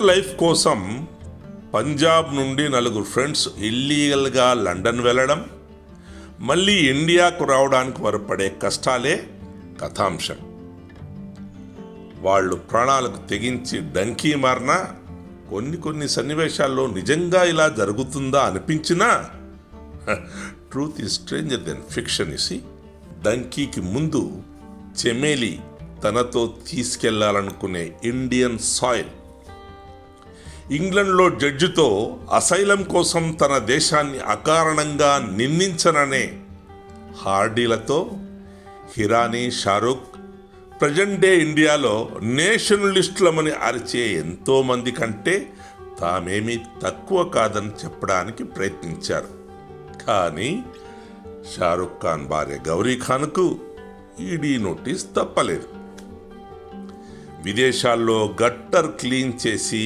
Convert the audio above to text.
Better life కోసం పంజాబ్ నుండి 4 friends ఇల్లీగల్గా లండన్ వెళ్ళడం, మళ్ళీ ఇండియాకు రావడానికి వారు పడే కష్టాలే కథాంశం. వాళ్ళు ప్రాణాలకు తెగించి డంకీ మారినా కొన్ని సన్నివేశాల్లో నిజంగా ఇలా జరుగుతుందా అనిపించినా truth is stranger than fiction. ఇసి డంకీకి ముందు చెమేలి తనతో తీసుకెళ్లాలనుకునే ఇండియన్ సాయిల్, ఇంగ్లండ్లో జడ్జితో అసైలం కోసం తన దేశాన్ని అకారణంగా నిందించననే హార్డీలతో హిరానీ, షారూక్, ప్రజెంట్ డే ఇండియాలో నేషనలిస్టులమని అరిచే ఎంతోమంది కంటే తామేమీ తక్కువ కాదని చెప్పడానికి ప్రయత్నించారు. కానీ షారూక్ ఖాన్ భార్య గౌరీ ఖాన్కు ఈడీ నోటీస్ తప్పలేదు. విదేశాల్లో గట్టర్ క్లీన్ చేసి